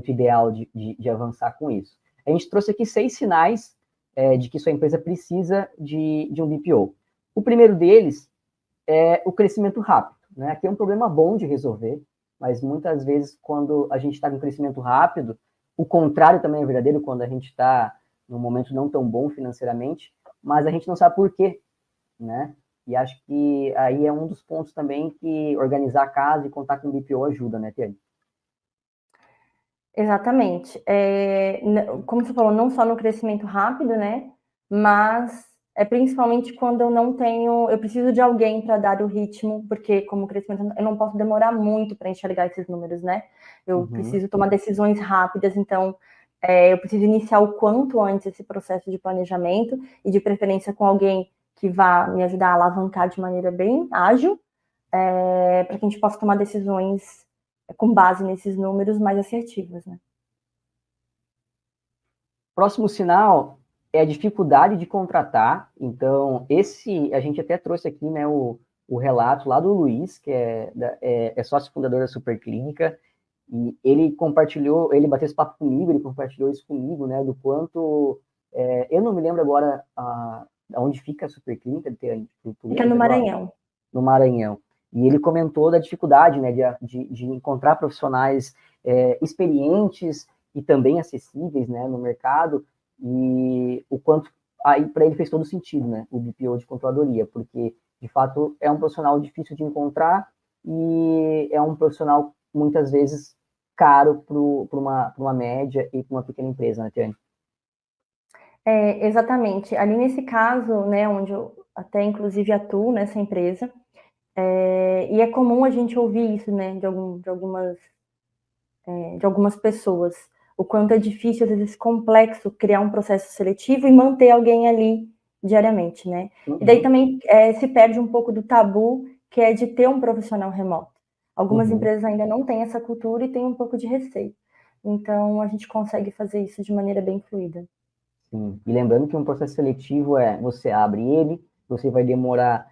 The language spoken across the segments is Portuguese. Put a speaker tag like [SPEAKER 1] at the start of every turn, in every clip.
[SPEAKER 1] momento ideal de avançar com isso. A gente trouxe aqui 6 sinais de que sua empresa precisa de um BPO. O primeiro deles é o crescimento rápido, né? Aqui é um problema bom de resolver, mas muitas vezes quando a gente está com crescimento rápido, o contrário também é verdadeiro quando a gente está num momento não tão bom financeiramente, mas a gente não sabe por quê, né? E acho que aí é um dos pontos também que organizar a casa e contar com o BPO ajuda, né, Tiane?
[SPEAKER 2] Exatamente. Como você falou, não só no crescimento rápido, né? Mas principalmente quando eu preciso de alguém para dar o ritmo, porque como crescimento, eu não posso demorar muito para enxergar esses números, né? Eu preciso tomar decisões rápidas, então eu preciso iniciar o quanto antes esse processo de planejamento e de preferência com alguém que vá me ajudar a alavancar de maneira bem ágil, para que a gente possa tomar decisões com base nesses números mais assertivos, né?
[SPEAKER 1] Próximo sinal é a dificuldade de contratar. Então, esse, a gente até trouxe aqui, né, o relato lá do Luiz, que é sócio fundador da Superclínica, e ele compartilhou, ele bateu esse papo comigo, ele compartilhou isso comigo, né, do quanto, eu não me lembro agora onde fica a Superclínica,
[SPEAKER 2] Fica no Maranhão.
[SPEAKER 1] No Maranhão. E ele comentou da dificuldade, né, de encontrar profissionais experientes e também acessíveis, né, no mercado, e o quanto aí para ele fez todo sentido, né, o BPO de controladoria, porque de fato é um profissional difícil de encontrar e é um profissional muitas vezes caro para uma média e para uma pequena empresa, né, Tiane?
[SPEAKER 2] Exatamente. Ali nesse caso, né, onde eu até inclusive atuo nessa empresa, e é comum a gente ouvir isso, né, de algumas pessoas, o quanto é difícil, às vezes complexo, criar um processo seletivo e manter alguém ali diariamente, né? E daí também se perde um pouco do tabu, que é de ter um profissional remoto. Algumas empresas ainda não têm essa cultura e têm um pouco de receio. Então, a gente consegue fazer isso de maneira bem fluida.
[SPEAKER 1] Sim. E lembrando que um processo seletivo você abre ele, você vai demorar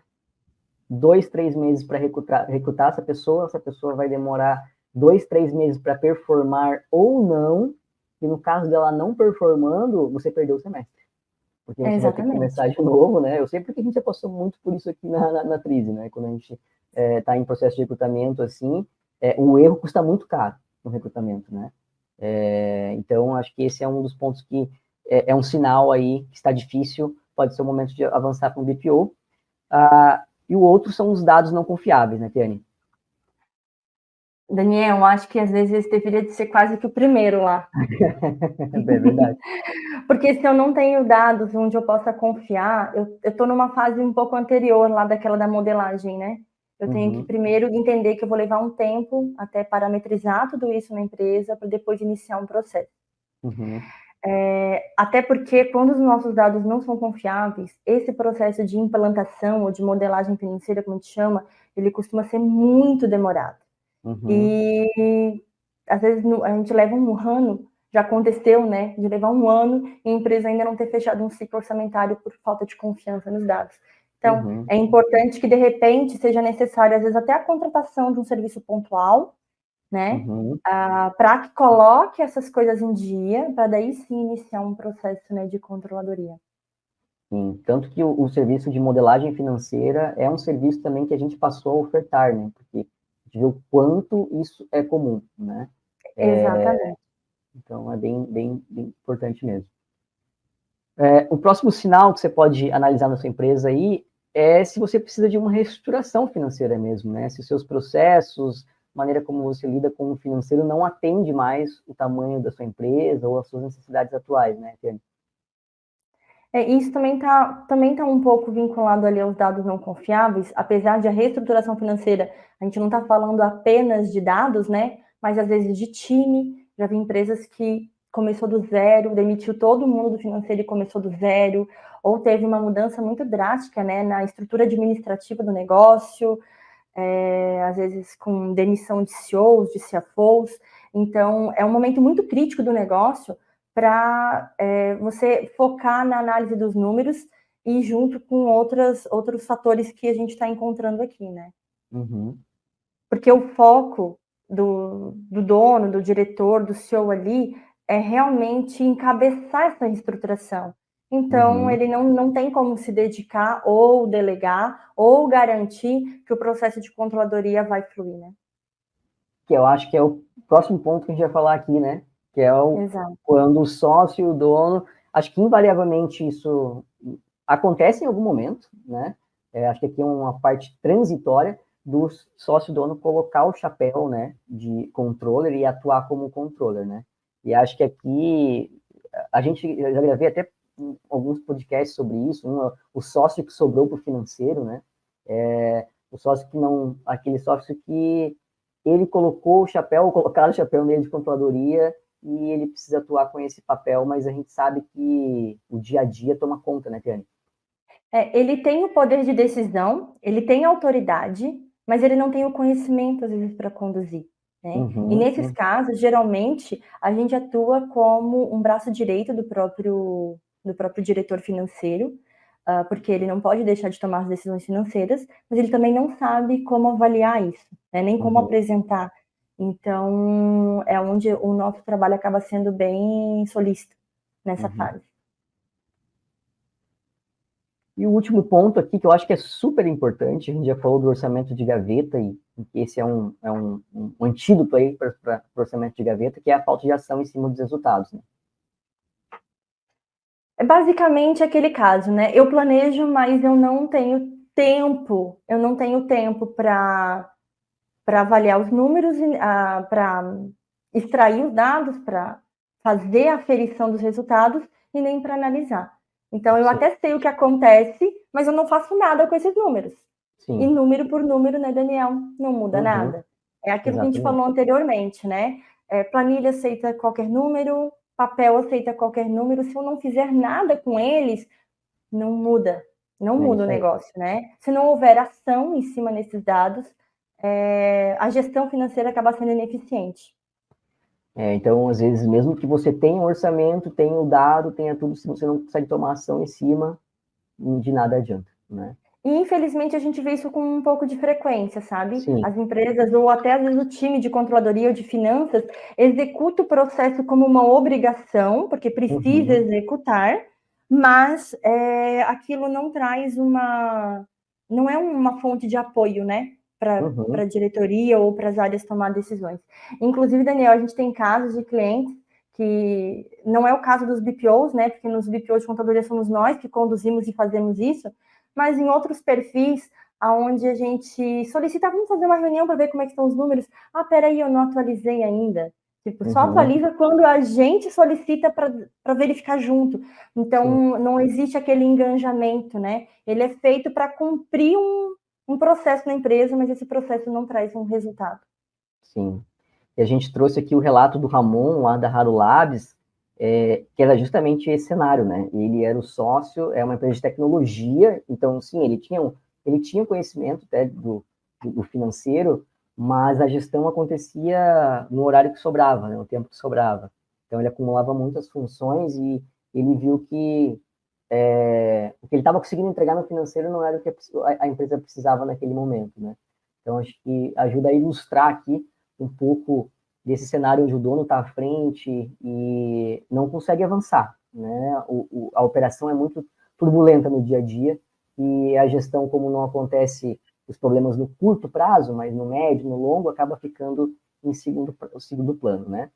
[SPEAKER 1] 2, 3 meses para recrutar essa pessoa vai demorar 2, 3 meses para performar ou não, e no caso dela não performando, você perdeu o semestre. Porque você vai ter que começar de novo, né? Eu sei porque a gente já passou muito por isso aqui na Trise, né? Quando a gente está em processo de recrutamento, assim, o erro custa muito caro no recrutamento, né? Então, acho que esse é um dos pontos que é um sinal aí que está difícil, pode ser o momento de avançar para um BPO. E o outro são os dados não confiáveis, né, Tiane?
[SPEAKER 2] Daniel, eu acho que às vezes esse deveria de ser quase que o primeiro lá.
[SPEAKER 1] É verdade.
[SPEAKER 2] Porque se eu não tenho dados onde eu possa confiar, eu estou numa fase um pouco anterior lá daquela da modelagem, né? Eu tenho que primeiro entender que eu vou levar um tempo até parametrizar tudo isso na empresa para depois iniciar um processo. Até porque quando os nossos dados não são confiáveis, esse processo de implantação ou de modelagem financeira, como a gente chama, ele costuma ser muito demorado. E às vezes a gente leva um ano, já aconteceu, né, de levar um ano e a empresa ainda não ter fechado um ciclo orçamentário por falta de confiança nos dados. Então, é importante que, de repente, seja necessário, às vezes, até a contratação de um serviço pontual, né, para que coloque essas coisas em dia, para daí sim iniciar um processo, né, de controladoria.
[SPEAKER 1] Sim, tanto que o serviço de modelagem financeira é um serviço também que a gente passou a ofertar, né? Porque a gente viu o quanto isso é comum, né?
[SPEAKER 2] Exatamente.
[SPEAKER 1] Então, é bem importante mesmo. O próximo sinal que você pode analisar na sua empresa aí é se você precisa de uma reestruturação financeira mesmo, né? Se os seus processos, maneira como você lida com o financeiro não atende mais o tamanho da sua empresa ou as suas necessidades atuais, né, Tiane?
[SPEAKER 2] Isso também tá um pouco vinculado ali aos dados não confiáveis, apesar de a reestruturação financeira, a gente não está falando apenas de dados, né? Mas às vezes de time. Já vi empresas que começou do zero, demitiu todo mundo do financeiro e começou do zero, ou teve uma mudança muito drástica, né, na estrutura administrativa do negócio, às vezes com demissão de CEOs, de CFOs. Então, é um momento muito crítico do negócio para você focar na análise dos números e junto com outros fatores que a gente está encontrando aqui, né? Porque o foco do dono, do diretor, do CEO ali, é realmente encabeçar essa reestruturação. Então, ele não tem como se dedicar ou delegar ou garantir que o processo de controladoria vai fluir, né?
[SPEAKER 1] Que eu acho que é o próximo ponto que a gente vai falar aqui, né? Que é
[SPEAKER 2] Exato.
[SPEAKER 1] quando o sócio e o dono, acho que invariavelmente isso acontece em algum momento, né? Acho que aqui é uma parte transitória do sócio dono colocar o chapéu, né, de controller e atuar como controller, né? E acho que aqui eu já gravei até alguns podcasts sobre isso, o sócio que sobrou para o financeiro, né? O sócio que não, aquele sócio que ele colocou o chapéu, colocaram o chapéu nele de controladoria e ele precisa atuar com esse papel, mas a gente sabe que o dia a dia toma conta, né, Tiane?
[SPEAKER 2] Ele tem o poder de decisão, ele tem autoridade, mas ele não tem o conhecimento, às vezes, para conduzir. Né? E nesses casos, geralmente, a gente atua como um braço direito do próprio diretor financeiro, porque ele não pode deixar de tomar as decisões financeiras, mas ele também não sabe como avaliar isso, né? Nem como apresentar. Então, é onde o nosso trabalho acaba sendo bem solícito nessa fase.
[SPEAKER 1] E o último ponto aqui, que eu acho que é super importante, a gente já falou do orçamento de gaveta, e esse é um antídoto aí para o orçamento de gaveta, que é a falta de ação em cima dos resultados. Né?
[SPEAKER 2] É basicamente aquele caso, né? Eu planejo, mas eu não tenho tempo para avaliar os números, para extrair os dados, para fazer a aferição dos resultados e nem para analisar. Então, eu até sei o que acontece, mas eu não faço nada com esses números. Sim. E número por número, né, Daniel? Não muda nada. É aquilo que a gente falou anteriormente, né? Planilha aceita qualquer número, papel aceita qualquer número. Se eu não fizer nada com eles, não muda. Não muda o negócio, né? Se não houver ação em cima desses dados, a gestão financeira acaba sendo ineficiente.
[SPEAKER 1] Então, às vezes, mesmo que você tenha um orçamento, tenha o dado, tenha tudo, se você não consegue tomar ação em cima, de nada adianta, né?
[SPEAKER 2] E, infelizmente, a gente vê isso com um pouco de frequência, sabe? Sim. As empresas, ou até às vezes o time de controladoria ou de finanças, executa o processo como uma obrigação, porque precisa executar, mas aquilo não traz não é uma fonte de apoio, né? Para a diretoria ou para as áreas tomar decisões. Inclusive, Daniel, a gente tem casos de clientes que não é o caso dos BPOs, né? Porque nos BPOs de contadoria somos nós que conduzimos e fazemos isso, mas em outros perfis, onde a gente solicita, vamos fazer uma reunião para ver como é que estão os números. Peraí, eu não atualizei ainda. Tipo, só atualiza quando a gente solicita para verificar junto. Então, não existe aquele engajamento, né? Ele é feito para cumprir um processo na empresa, mas esse processo não traz um resultado.
[SPEAKER 1] Sim. E a gente trouxe aqui o relato do Ramon, lá da Raro Labs, que era justamente esse cenário, né? Ele era o sócio, é uma empresa de tecnologia, então, sim, ele tinha conhecimento até do financeiro, mas a gestão acontecia no horário que sobrava, né? No tempo que sobrava. Então, ele acumulava muitas funções e ele viu que o que ele estava conseguindo entregar no financeiro não era o que a empresa precisava naquele momento, né? Então, acho que ajuda a ilustrar aqui um pouco desse cenário onde o dono está à frente e não consegue avançar, né? A operação é muito turbulenta no dia a dia e a gestão, como não acontece os problemas no curto prazo, mas no médio, no longo, acaba ficando em segundo plano, né?